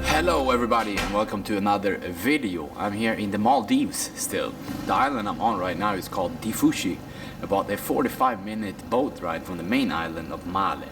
Hello everybody and welcome to another video. I'm here in the Maldives still. The island I'm on right now is called Mafushi, about a 45-minute boat ride from the main island of Male.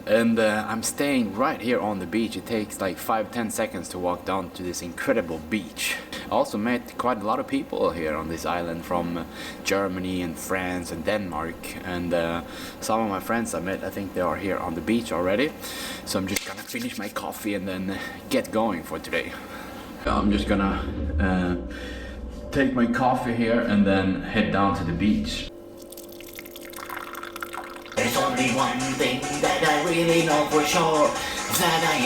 And I'm staying right here on the beach. It takes like 5-10 seconds to walk down to this incredible beach. I also met quite a lot of people here on this island from Germany and France and Denmark, and some of my friends I met, I think they are here on the beach already. So I'm just gonna finish my coffee and then get going for today. I'm just gonna take my coffee here and then head down to the beach. There's only one thing that I really know for sure, that I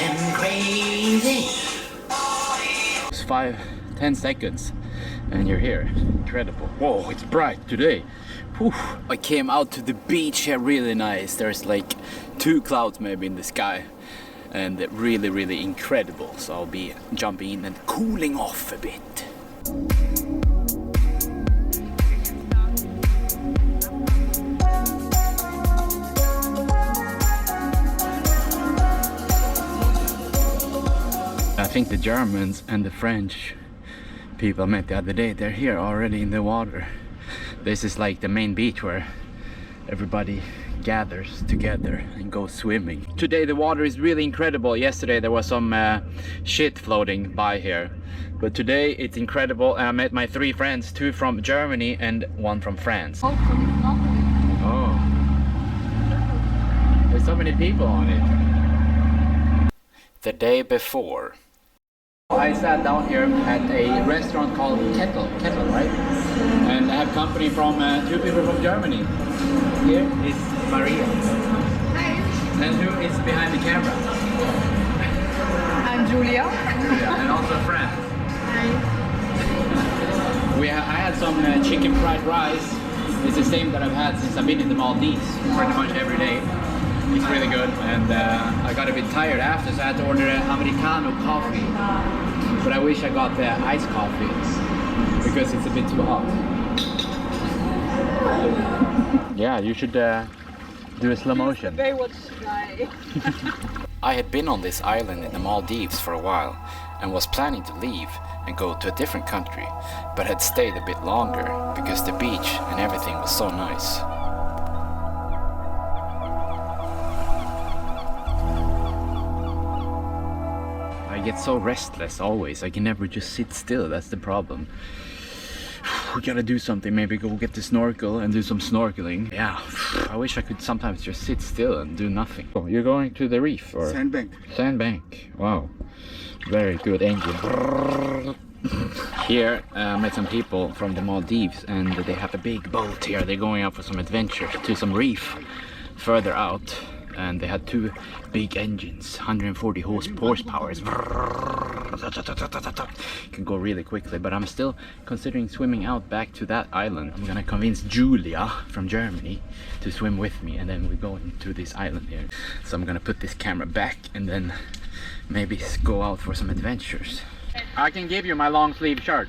am crazy. It's 5-10 seconds and you're here. Incredible. Whoa, it's bright today. Whew. I came out to the beach here, really nice. There's like 2 clouds maybe in the sky and really incredible. So I'll be jumping in and cooling off a bit. I think the Germans and the French people I met the other day, they're here already in the water. This is like the main beach where everybody gathers together and goes swimming. Today the water is really incredible. Yesterday there was some shit floating by here. But today it's incredible. I met my 3 friends, 2 from Germany and 1 from France. Oh, there's so many people on it. The day before, I sat down here at a restaurant called Kettle, right? And I have company from 2 people from Germany. Here is Maria. Hi. And who is behind the camera? I'm Julia. And also a friend. Hi. I had some chicken fried rice. It's the same that I've had since I've been in the Maldives, pretty much every day. It's really good, and I got a bit tired after, so I had to order an Americano coffee. But I wish I got the iced coffee because it's a bit too hot. Yeah, you should do a slow motion. I had been on this island in the Maldives for a while and was planning to leave and go to a different country, but had stayed a bit longer because the beach and everything was so nice. I get so restless always. I can never just sit still. That's the problem. We gotta do something. Maybe go get the snorkel and do some snorkeling. Yeah, I wish I could sometimes just sit still and do nothing. Oh, you're going to the reef or sandbank? Sandbank. Wow, very good engine. Here I met some people from the Maldives and they have a big boat here. They're going out for some adventure to some reef further out. And they had 2 big engines, 140 horsepower. Can go really quickly, but I'm still considering swimming out back to that island. I'm gonna convince Julia from Germany to swim with me, and then we go into this island here. So I'm gonna put this camera back and then maybe go out for some adventures. I can give you my long sleeve shirt.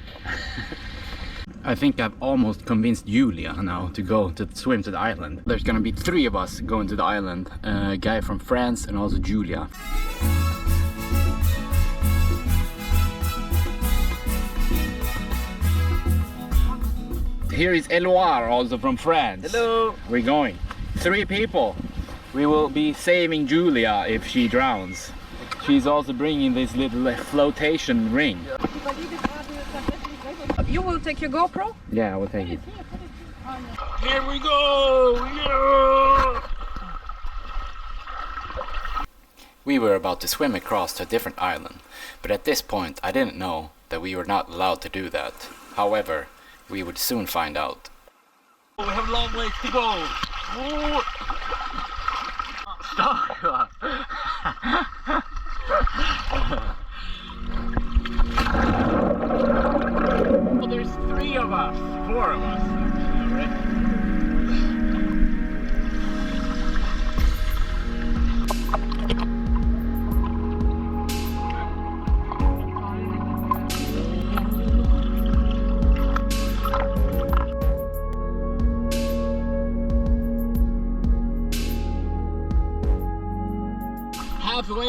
I think I've almost convinced Julia now to go to swim to the island. There's gonna be 3 of us going to the island. A guy from France and also Julia. Here is Eloire, also from France. Hello. We're going. 3 people. We will be saving Julia if she drowns. She's also bringing this little flotation ring. You will take your GoPro? Yeah, I will take it. Here we go! Yeah! We were about to swim across to a different island, but at this point I didn't know that we were not allowed to do that. However, we would soon find out. We have a long way to go!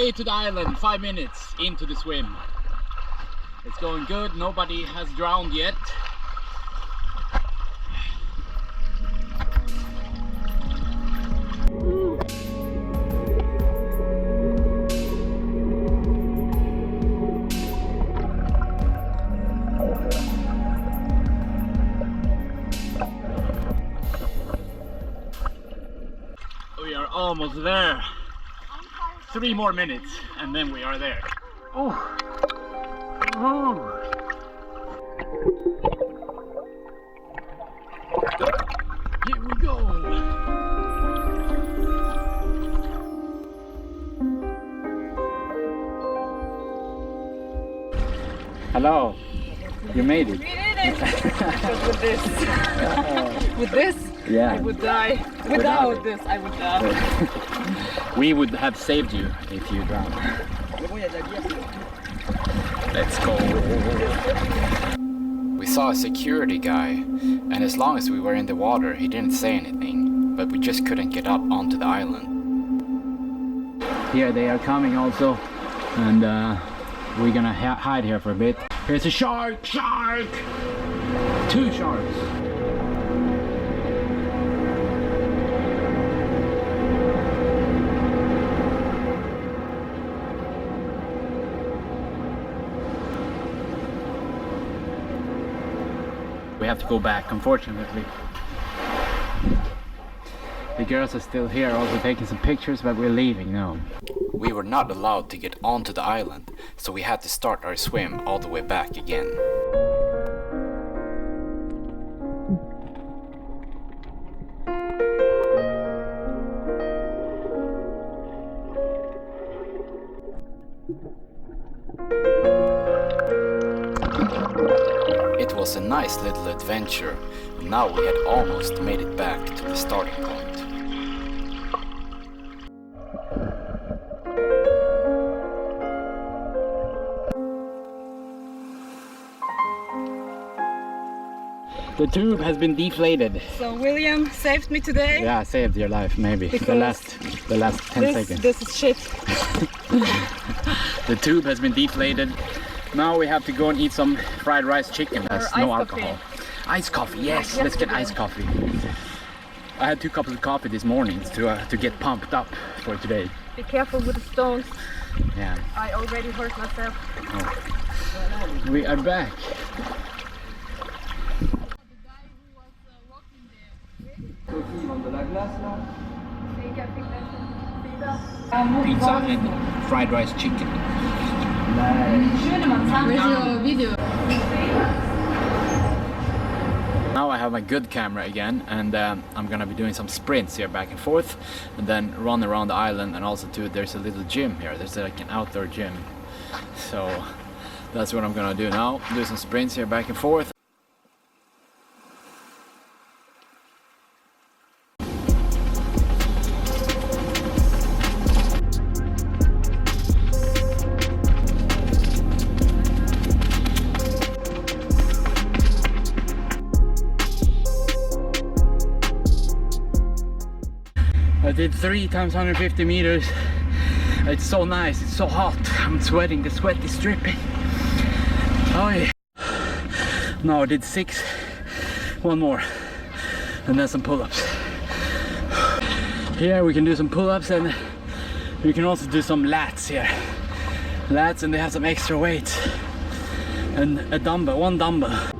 way to the island, 5 minutes into the swim. It's going good, nobody has drowned yet. We are almost there. 3 more minutes and then we are there. Oh. Oh. Here we go. Hello. You made it. We did it! Because with this. With this? Yeah. I would die. Without this, I would die. We would have saved you if you drowned. Let's go. We saw a security guy, and as long as we were in the water, he didn't say anything, but we just couldn't get up onto the island. Here they are coming also, and we're gonna hide here for a bit. Here's a shark! Shark! 2 sharks. We have to go back, unfortunately. The girls are still here, also taking some pictures, but we're leaving now. We were not allowed to get onto the island, so we had to start our swim all the way back again. It was a nice little adventure, and now we had almost made it back to the starting point. The tube has been deflated. So William saved me today. Yeah, saved your life maybe. The last 10 seconds. This is shit. The tube has been deflated. Now we have to go and eat some fried rice chicken. There's no alcohol. Ice coffee, yes, let's get iced coffee. I had 2 cups of coffee this morning to get pumped up for today. Be careful with the stones. Yeah. I already hurt myself. Oh. We are back. Pizza and fried rice chicken. Now I have my good camera again, and I'm gonna be doing some sprints here back and forth, and then run around the island. And also too, there's a little gym here. There's like an outdoor gym, so that's what I'm gonna do now. Do some sprints here back and forth. I did 3 times 150 meters. It's so nice, it's so hot. I'm sweating, the sweat is dripping. Oh yeah. Now I did 6, 1 more, and then some pull-ups. Here we can do some pull-ups, and we can also do some lats here. Lats, and they have some extra weights. And a dumbbell, 1 dumbbell.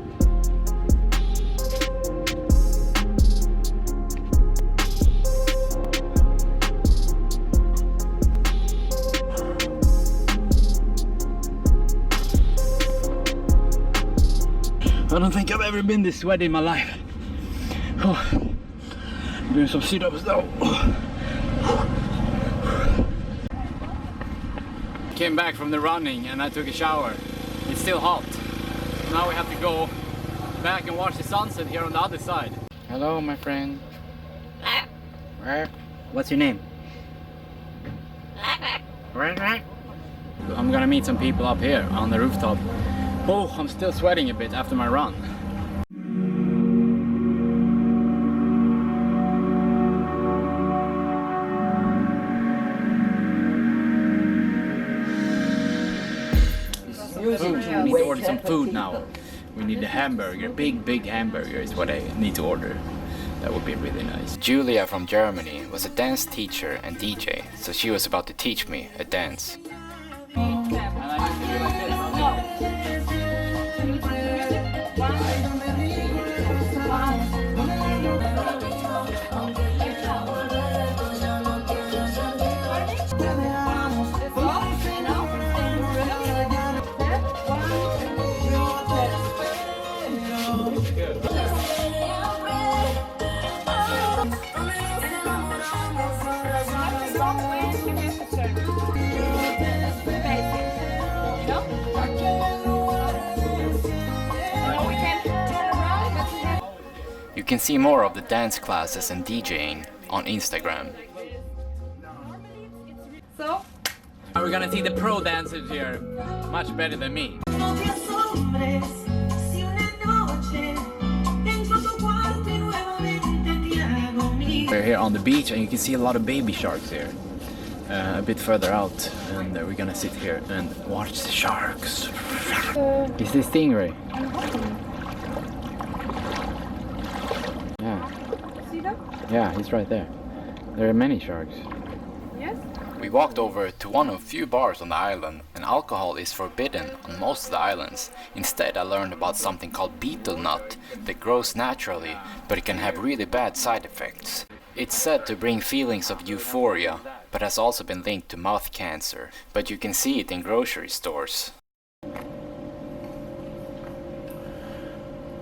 I don't think I've ever been this sweaty in my life. Oh. Doing some sit-ups though. Came back from the running and I took a shower. It's still hot. Now we have to go back and watch the sunset here on the other side. Hello, my friend. What's your name? I'm gonna meet some people up here on the rooftop. Oh, I'm still sweating a bit after my run. Food. We need to order some food now. We need a hamburger, big hamburger is what I need to order. That would be really nice. Julia from Germany was a dance teacher and DJ, so she was about to teach me a dance. You can see more of the dance classes and DJing on Instagram. So? We're gonna see the pro dancers here, much better than me. We're here on the beach and you can see a lot of baby sharks here. A bit further out, and we're gonna sit here and watch the sharks. Is this stingray? Yeah. See them? Yeah, he's right there. There are many sharks. Yes. We walked over to one of few bars on the island, and alcohol is forbidden on most of the islands. Instead, I learned about something called betel nut that grows naturally, but it can have really bad side effects. It's said to bring feelings of euphoria, but has also been linked to mouth cancer, but you can see it in grocery stores.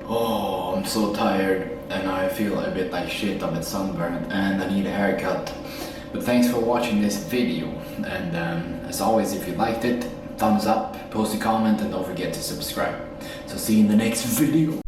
Oh, I'm so tired and I feel a bit like shit. I'm sunburned and I need a haircut. But thanks for watching this video, and as always, if you liked it, thumbs up, post a comment, and don't forget to subscribe. So see you in the next video.